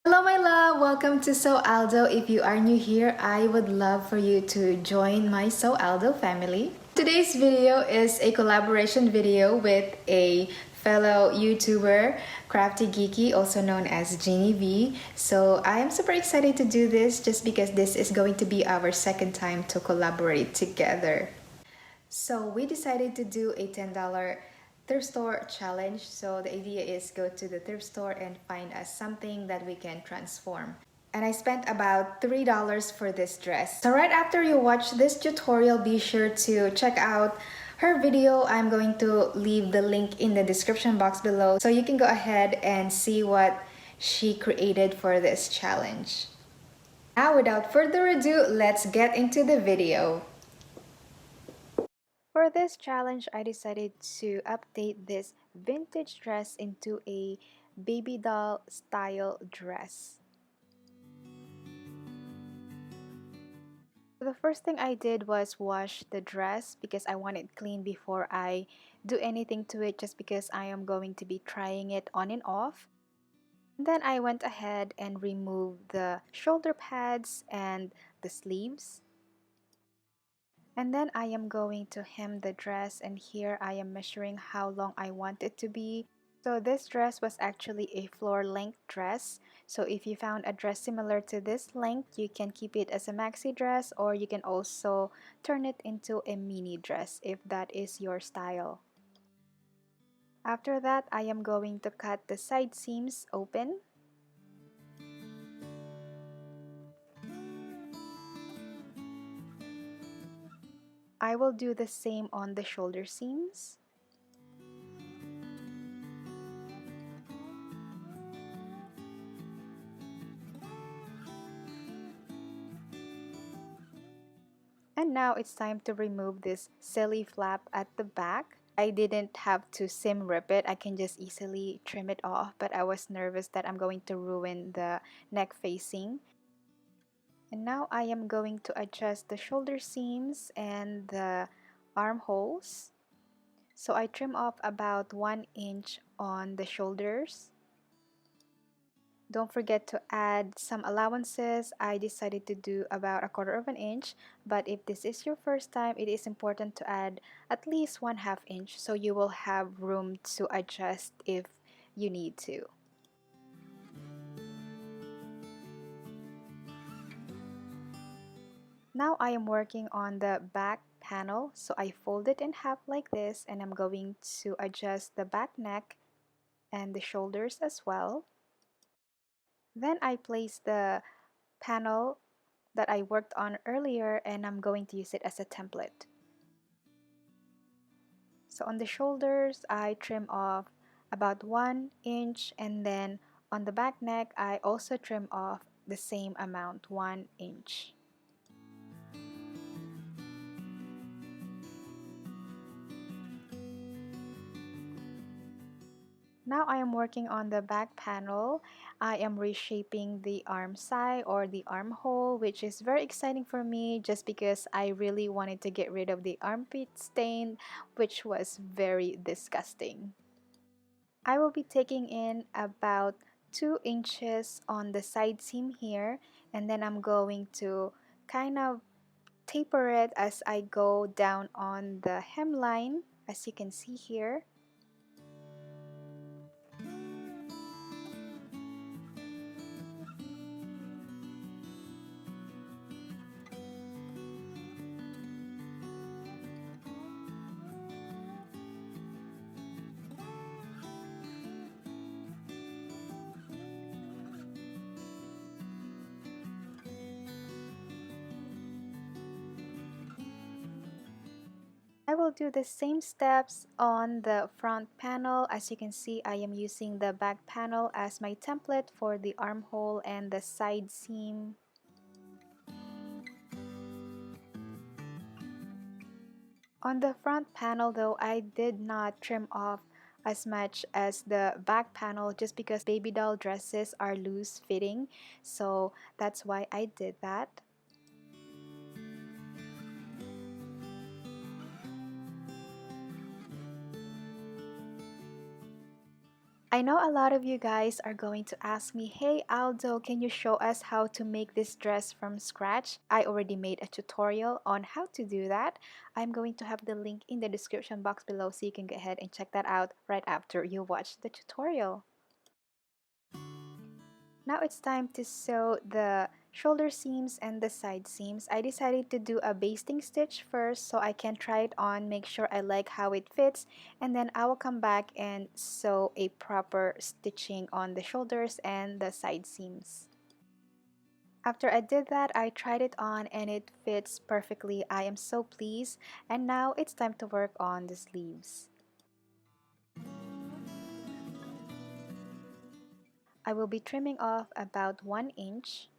Hello my love, welcome to So Aldo. If you are new here, I would love for you to join my So Aldo family. Today's video is a collaboration video with a fellow YouTuber, Crafty Geeky, also known as Jeannie V. So I am super excited to do this just because this is going to be our second time to collaborate together. So we decided to do a $10 thrift store challenge. So the idea is go to the thrift store and find us something that we can transform. And I spent about $3 for this dress. So right after you watch this tutorial, be sure to check out her video. I'm going to leave the link in the description box below so you can go ahead and see what she created for this challenge. Now without further ado, let's get into the video. For this challenge, I decided to update this vintage dress into a baby doll style dress. The first thing I did was wash the dress because I want it clean before I do anything to it, just because I am going to be trying it on and off. And then I went ahead and removed the shoulder pads and the sleeves. And then I am going to hem the dress, and here I am measuring how long I want it to be. So this dress was actually a floor length dress. So if you found a dress similar to this length, you can keep it as a maxi dress, or you can also turn it into a mini dress if that is your style. After that, I am going to cut the side seams open. I will do the same on the shoulder seams. And now it's time to remove this silly flap at the back. I didn't have to seam rip it. I can just easily trim it off, but I was nervous that I'm going to ruin the neck facing. And now I am going to adjust the shoulder seams and the armholes. So I trim off about 1 inch on the shoulders. Don't forget to add some allowances. I decided to do about 1/4 of an inch, but if this is your first time, it is important to add at least 1/2 inch so you will have room to adjust if you need to. Now I am working on the back panel, so I fold it in half like this, and I'm going to adjust the back neck and the shoulders as well. Then I place the panel that I worked on earlier, and I'm going to use it as a template. So on the shoulders, I trim off about 1 inch, and then on the back neck, I also trim off the same amount, 1 inch. Now I am working on the back panel. I am reshaping the arm side or the armhole, which is very exciting for me just because I really wanted to get rid of the armpit stain, which was very disgusting. I will be taking in about 2 inches on the side seam here, and then I'm going to kind of taper it as I go down on the hemline, as you can see here. I will do the same steps on the front panel. As you can see, I am using the back panel as my template for the armhole and the side seam. On the front panel though, I did not trim off as much as the back panel just because baby doll dresses are loose fitting, so that's why I did that. I know a lot of you guys are going to ask me, hey Aldo, can you show us how to make this dress from scratch? I already made a tutorial on how to do that. I'm going to have the link in the description box below so you can go ahead and check that out right after you watch the tutorial. Now it's time to sew the shoulder seams and the side seams. I decided to do a basting stitch first so I can try it on, make sure I like how it fits, and then I will come back and sew a proper stitching on the shoulders and the side seams. After I did that, I tried it on and it fits perfectly. I am so pleased, and now it's time to work on the sleeves. I will be trimming off about 1 inch.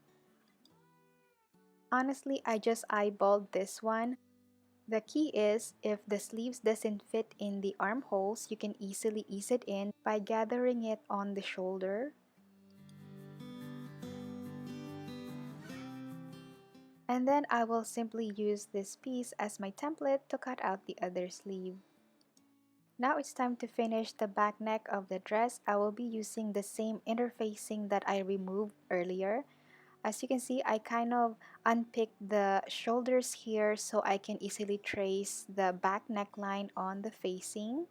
Honestly, I just eyeballed this one. The key is, if the sleeves doesn't fit in the armholes, you can easily ease it in by gathering it on the shoulder. And then I will simply use this piece as my template to cut out the other sleeve. Now it's time to finish the back neck of the dress. I will be using the same interfacing that I removed earlier. As you can see, I kind of unpicked the shoulders here so I can easily trace the back neckline on the facing.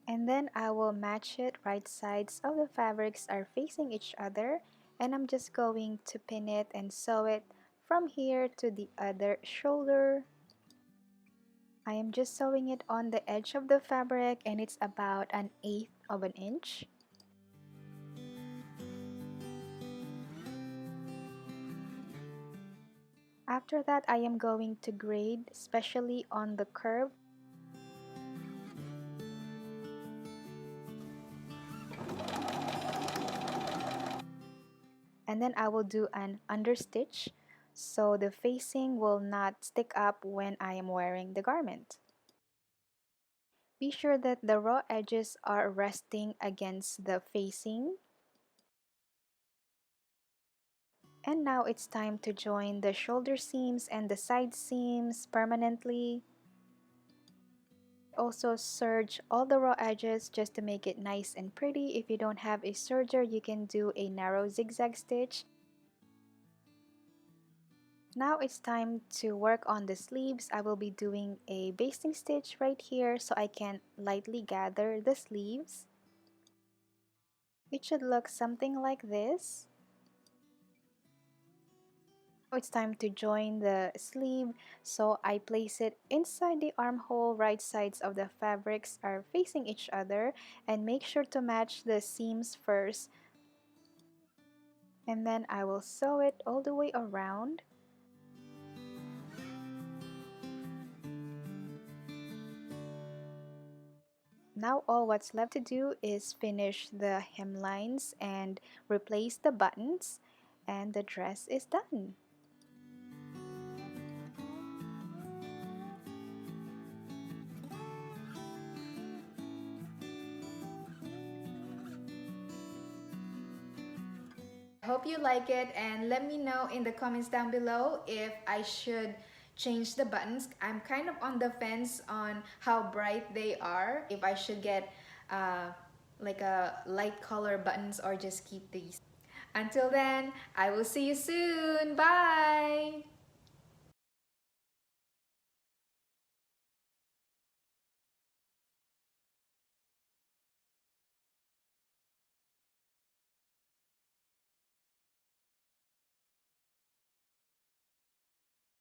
And then I will match it. Right sides of the fabrics are facing each other, and I'm just going to pin it and sew it from here to the other shoulder. I am just sewing it on the edge of the fabric, and it's about 1/8 of an inch. After that, I am going to grade, especially on the curve. And then I will do an understitch so the facing will not stick up when I am wearing the garment. Be sure that the raw edges are resting against the facing. And now it's time to join the shoulder seams and the side seams permanently. Also serge all the raw edges just to make it nice and pretty. If you don't have a serger, you can do a narrow zigzag stitch. Now it's time to work on the sleeves. I will be doing a basting stitch right here so I can lightly gather the sleeves. It should look something like this. Now it's time to join the sleeve, so I place it inside the armhole. Right sides of the fabrics are facing each other, and make sure to match the seams first. And then I will sew it all the way around. Now all what's left to do is finish the hemlines and replace the buttons, and the dress is done. Hope you like it, and let me know in the comments down below if I should change the buttons. I'm kind of on the fence on how bright they are, if I should get like a light color buttons or just keep these. Until then, I will see you soon. Bye!